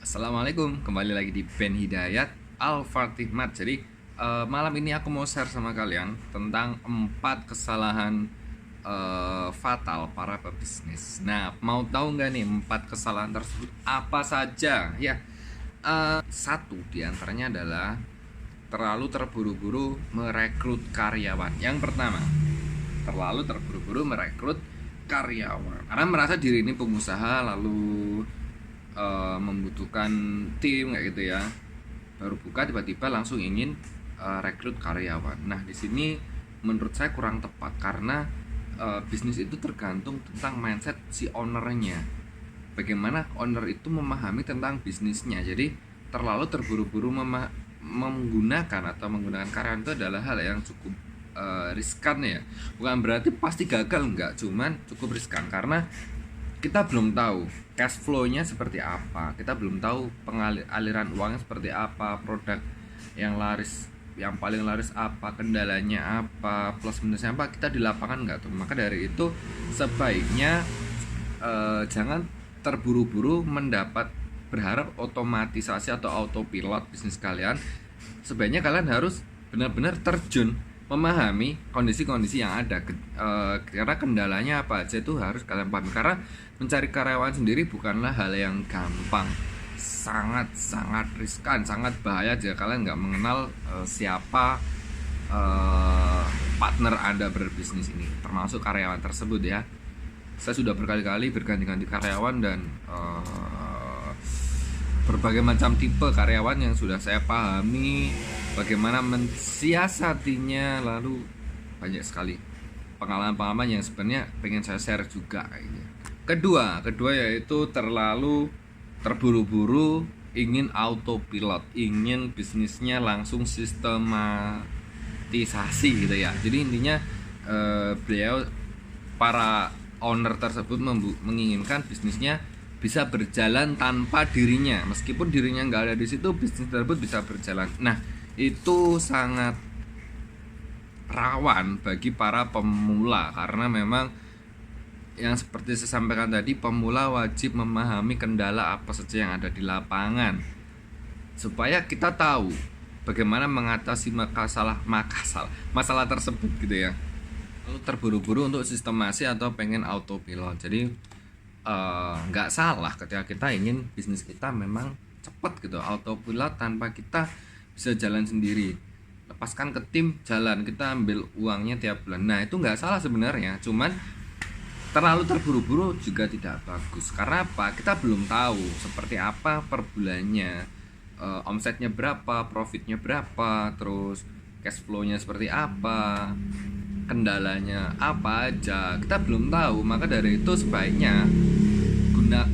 Assalamualaikum, kembali lagi di Ben Hidayat Al-Fatihmat. Jadi malam ini aku mau share sama kalian tentang 4 kesalahan fatal para pebisnis. Nah, mau tahu nggak nih 4 kesalahan tersebut apa saja? Ya, satu diantaranya adalah terlalu terburu-buru merekrut karyawan. Yang pertama, terlalu terburu-buru merekrut karyawan karena merasa diri ini pengusaha, lalu membutuhkan tim kayak gitu ya, baru buka tiba-tiba langsung ingin rekrut karyawan. Nah, di sini menurut saya kurang tepat karena bisnis itu tergantung tentang mindset si ownernya, bagaimana owner itu memahami tentang bisnisnya. Jadi terlalu terburu-buru menggunakan karyawan itu adalah hal yang cukup riskan ya. Bukan berarti pasti gagal, enggak, cuman cukup riskan karena kita belum tahu cash flow-nya seperti apa, kita belum tahu aliran uangnya seperti apa, produk yang paling laris apa, kendalanya apa, plus minusnya apa, kita di lapangan nggak tahu. Maka dari itu sebaiknya jangan terburu-buru berharap otomatisasi atau autopilot bisnis kalian. Sebaiknya kalian harus benar-benar terjun memahami kondisi-kondisi yang ada, karena kendalanya apa aja itu harus kalian pahami. Karena mencari karyawan sendiri bukanlah hal yang gampang, sangat riskan, sangat bahaya jika kalian nggak mengenal siapa partner Anda berbisnis ini, termasuk karyawan tersebut ya. Saya sudah berkali-kali berganti-ganti karyawan dan berbagai macam tipe karyawan yang sudah saya pahami bagaimana mensiasatinya, lalu banyak sekali pengalaman-pengalaman yang sebenarnya pengen saya share juga kayaknya. Kedua yaitu terlalu terburu-buru ingin autopilot, ingin bisnisnya langsung sistematisasi gitu ya. Jadi intinya para owner tersebut menginginkan bisnisnya bisa berjalan tanpa dirinya, meskipun dirinya nggak ada di situ, bisnis tersebut bisa berjalan. Nah, itu sangat rawan bagi para pemula karena memang yang seperti saya sampaikan tadi, pemula wajib memahami kendala apa saja yang ada di lapangan supaya kita tahu bagaimana mengatasi masalah tersebut gitu ya. Lalu terburu-buru untuk sistemasi atau pengen autopilot. Jadi nggak salah ketika kita ingin bisnis kita memang cepat gitu, autopilot tanpa kita bisa jalan sendiri, lepaskan ke tim jalan, kita ambil uangnya tiap bulan. Nah, itu nggak salah sebenarnya, cuman terlalu terburu-buru juga tidak bagus. Karena apa? Kita belum tahu seperti apa per bulannya, omsetnya berapa, profitnya berapa, terus cash flow-nya seperti apa, kendalanya apa aja, kita belum tahu. Maka dari itu sebaiknya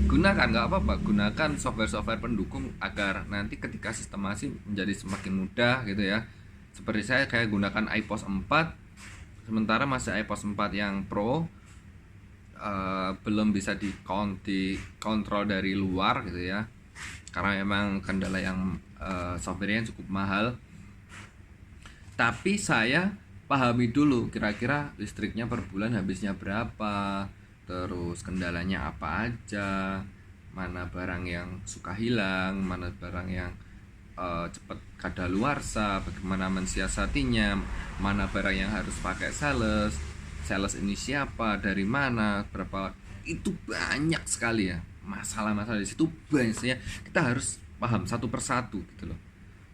gunakan, nggak apa-apa, gunakan software pendukung agar nanti ketika sistemasi menjadi semakin mudah gitu ya. Seperti saya kayak gunakan iPOS 4, sementara masih iPOS 4 yang Pro, belum bisa dikontrol dari luar gitu ya, karena memang kendala yang softwarenya cukup mahal. Tapi saya pahami dulu kira-kira listriknya per bulan habisnya berapa, terus kendalanya apa aja, mana barang yang suka hilang, mana barang yang cepat kadaluarsa, bagaimana mensiasatinya, mana barang yang harus pakai sales ini siapa, dari mana, berapa. Itu banyak sekali ya masalah-masalah di situ, banyak. Kita harus paham satu persatu gitu loh.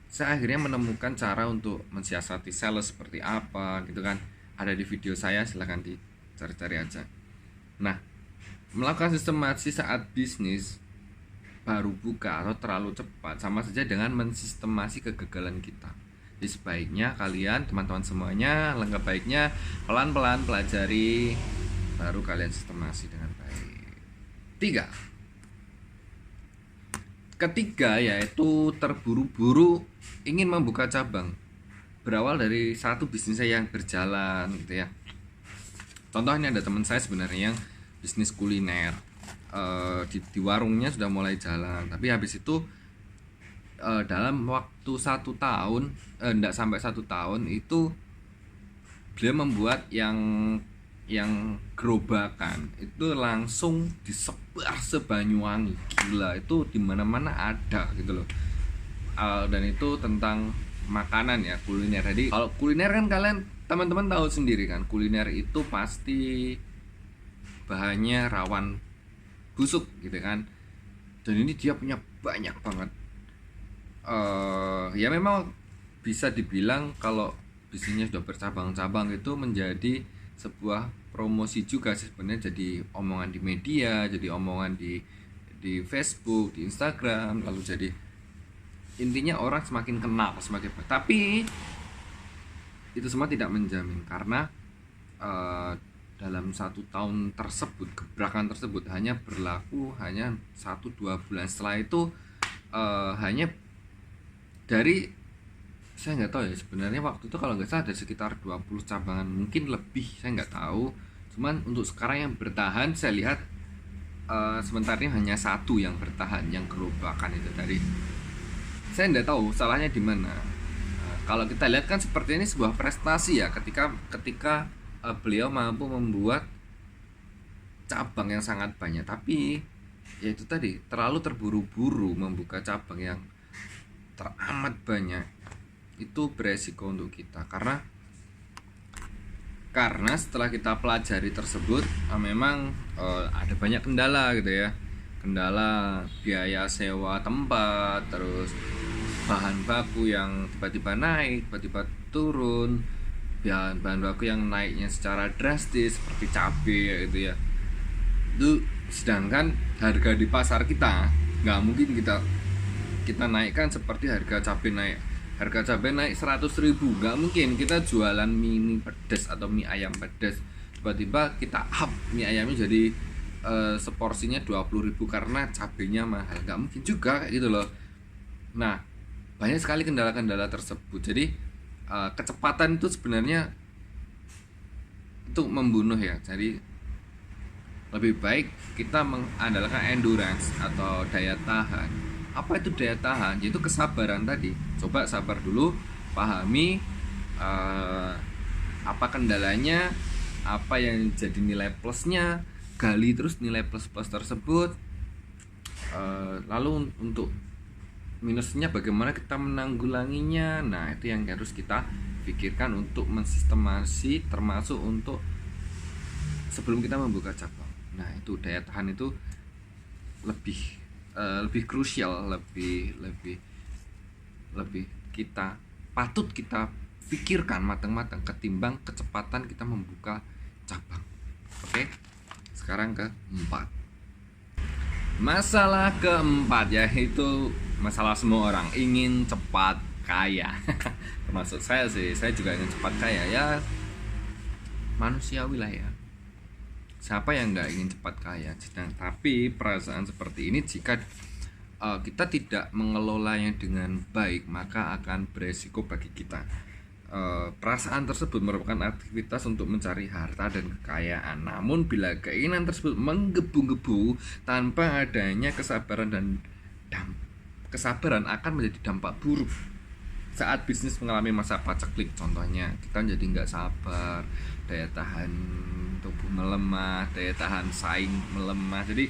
Saya akhirnya menemukan cara untuk mensiasati sales seperti apa gitu kan, ada di video saya, silahkan dicari-cari aja. Nah, melakukan sistematis saat bisnis baru buka atau terlalu cepat sama saja dengan mensistemasi kegagalan kita. Jadi sebaiknya kalian, teman-teman semuanya, langkah baiknya pelan-pelan pelajari, baru kalian sistemasi dengan baik. Ketiga yaitu terburu-buru ingin membuka cabang, berawal dari satu bisnis saya yang berjalan gitu ya. Contohnya ada teman saya sebenarnya yang bisnis kuliner, di warungnya sudah mulai jalan, tapi habis itu dalam waktu 1 tahun, enggak sampai 1 tahun itu beliau membuat yang yang gerobakan itu langsung disebar se-Banyuwangi. Gila, itu di mana-mana ada gitu loh. Dan itu tentang makanan ya, kuliner. Jadi kalau kuliner kan kalian teman-teman tahu sendiri kan, kuliner itu pasti bahannya rawan busuk gitu kan. Dan ini dia punya banyak banget. Ya memang bisa dibilang kalau bisnisnya sudah bercabang-cabang itu menjadi sebuah promosi juga sih sebenarnya, jadi omongan di media, jadi omongan di Facebook, di Instagram, lalu jadi intinya orang semakin kenal, semakin tapi itu semua tidak menjamin karena dalam 1 tahun tersebut, gebrakan tersebut hanya berlaku hanya 1-2 bulan. Setelah itu hanya dari, saya nggak tahu ya sebenarnya waktu itu, kalau nggak salah ada sekitar 20 cabangan, mungkin lebih, saya nggak tahu. Cuman untuk sekarang yang bertahan saya lihat sementara ini hanya 1 yang bertahan, yang gerobakan itu tadi. Saya nggak tahu salahnya di mana. Kalau kita lihat kan seperti ini sebuah prestasi ya, ketika beliau mampu membuat cabang yang sangat banyak, tapi ya itu tadi terlalu terburu-buru membuka cabang yang teramat banyak. Itu beresiko untuk kita karena setelah kita pelajari tersebut memang ada banyak kendala gitu ya, kendala biaya sewa tempat, terus bahan baku yang tiba-tiba naik, tiba-tiba turun, bahan baku yang naiknya secara drastis seperti cabai gitu ya. Itu sedangkan harga di pasar kita nggak mungkin kita naikkan seperti harga cabai naik 100.000, nggak mungkin kita jualan mie pedas atau mie ayam pedas tiba-tiba kita up mie ayamnya jadi seporsinya 20.000 karena cabainya mahal, nggak mungkin juga kayak gitu loh. Nah, banyak sekali kendala-kendala tersebut. Jadi kecepatan itu sebenarnya itu membunuh ya. Jadi lebih baik kita mengandalkan endurance atau daya tahan. Apa itu daya tahan? Yaitu kesabaran tadi. Coba sabar dulu, pahami apa kendalanya, apa yang jadi nilai plusnya, gali terus nilai plus-plus tersebut. Lalu untuk minusnya bagaimana kita menanggulanginya. Nah, itu yang harus kita pikirkan untuk mensistemasi, termasuk untuk sebelum kita membuka cabang. Nah, itu daya tahan itu lebih krusial, lebih patut kita pikirkan matang-matang ketimbang kecepatan kita membuka cabang. Oke, sekarang keempat. Masalah keempat yaitu masalah semua orang ingin cepat kaya. Termasuk saya sih, saya juga ingin cepat kaya ya, manusiawi lah ya. Siapa yang nggak ingin cepat kaya? Tapi perasaan seperti ini jika kita tidak mengelolanya dengan baik, maka akan beresiko bagi kita. Perasaan tersebut merupakan aktivitas untuk mencari harta dan kekayaan. Namun bila keinginan tersebut menggebu-gebu tanpa adanya kesabaran kesabaran akan menjadi dampak buruk. Saat bisnis mengalami masa paceklik, contohnya kita jadi nggak sabar, daya tahan tubuh melemah, daya tahan saing melemah. Jadi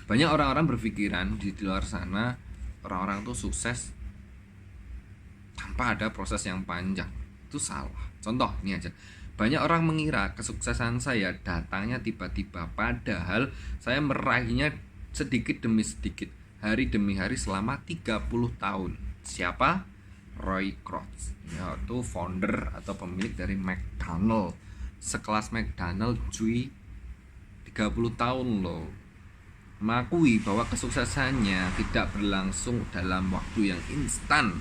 banyak orang-orang berpikiran di luar sana, orang-orang tuh sukses tanpa ada proses yang panjang. Itu salah. Contoh ini aja, banyak orang mengira kesuksesan saya datangnya tiba-tiba, padahal saya meraihnya sedikit demi sedikit, hari demi hari selama 30 tahun. Siapa? Roy Kroc, yaitu founder atau pemilik dari McDonald. Sekelas McDonald cuy, 30 tahun loh. Mengakui bahwa kesuksesannya tidak berlangsung dalam waktu yang instan,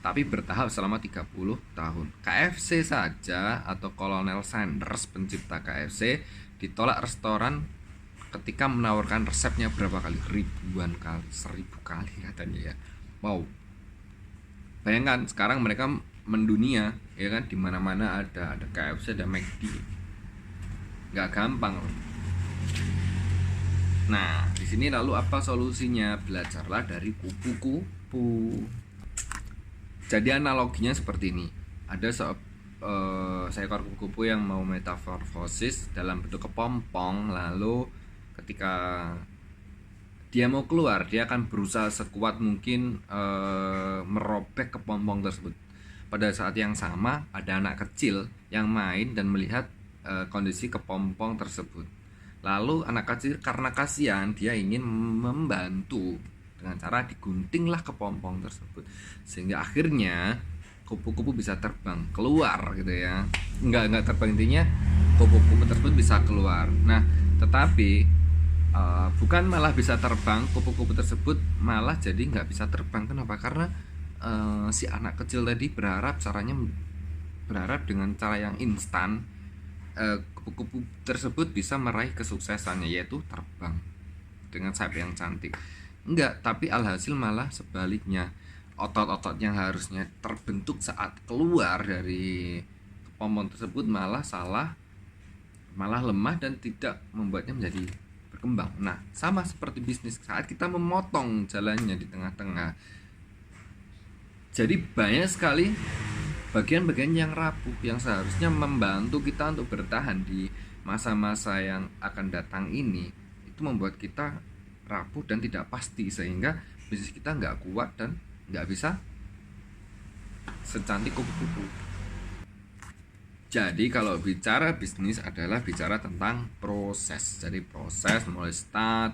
tapi bertahap selama 30 tahun. KFC saja atau Colonel Sanders, pencipta KFC, ditolak restoran ketika menawarkan resepnya berapa kali? Ribuan kali, 1000 kali katanya ya. Wow. Bayangkan sekarang mereka mendunia ya kan, di mana-mana ada KFC, ada McD. Nggak gampang loh. Nah, di sini lalu apa solusinya? Belajarlah dari kupu-kupu. Jadi analoginya seperti ini. Ada seekor kupu-kupu yang mau metamorfosis dalam bentuk kepompong. Lalu ketika dia mau keluar, dia akan berusaha sekuat mungkin merobek kepompong tersebut. Pada saat yang sama ada anak kecil yang main dan melihat kondisi kepompong tersebut. Lalu anak kecil karena kasihan, dia ingin membantu dengan cara diguntinglah kepompong tersebut, sehingga akhirnya kupu-kupu bisa terbang keluar gitu ya. Enggak terbang, intinya kupu-kupu tersebut bisa keluar. Nah, tetapi bukan malah bisa terbang, kupu-kupu tersebut malah jadi nggak bisa terbang. Kenapa? Karena si anak kecil tadi berharap dengan cara yang instan, kupu-kupu tersebut bisa meraih kesuksesannya, yaitu terbang dengan sayap yang cantik. Enggak, tapi alhasil malah sebaliknya. Otot-otot yang harusnya terbentuk saat keluar dari kepompong tersebut malah lemah dan tidak membuatnya menjadi berkembang. Nah, sama seperti bisnis, saat kita memotong jalannya di tengah-tengah, jadi banyak sekali bagian-bagian yang rapuh yang seharusnya membantu kita untuk bertahan di masa-masa yang akan datang ini, itu membuat kita rapuh dan tidak pasti, sehingga bisnis kita nggak kuat dan nggak bisa secantik kupu-kupu. Jadi kalau bicara bisnis adalah bicara tentang proses. Jadi proses mulai start,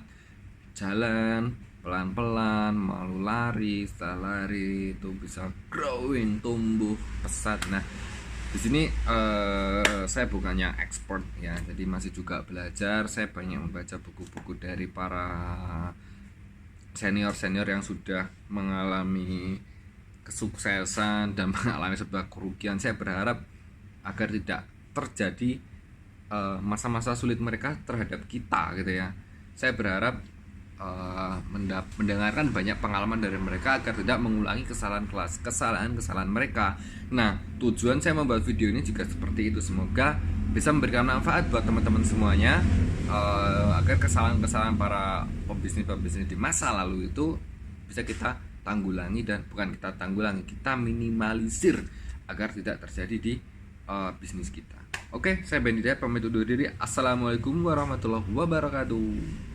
jalan, pelan-pelan, malu lari, setelah lari itu bisa growing, tumbuh pesat. Nah, di sini saya bukannya expert ya, jadi masih juga belajar. Saya banyak membaca buku-buku dari para senior-senior yang sudah mengalami kesuksesan dan mengalami sebuah kerugian. Saya berharap agar tidak terjadi masa-masa sulit mereka terhadap kita gitu ya. Saya berharap mendengarkan banyak pengalaman dari mereka agar tidak mengulangi kesalahan mereka. Nah, tujuan saya membuat video ini juga seperti itu. Semoga bisa memberikan manfaat buat teman-teman semuanya, agar kesalahan-kesalahan para pebisnis di masa lalu itu bisa kita tanggulangi, dan bukan kita tanggulangi, kita minimalisir agar tidak terjadi di bisnis kita. Oke, saya Ben Hidayat pamit undur diri. Assalamualaikum warahmatullahi wabarakatuh.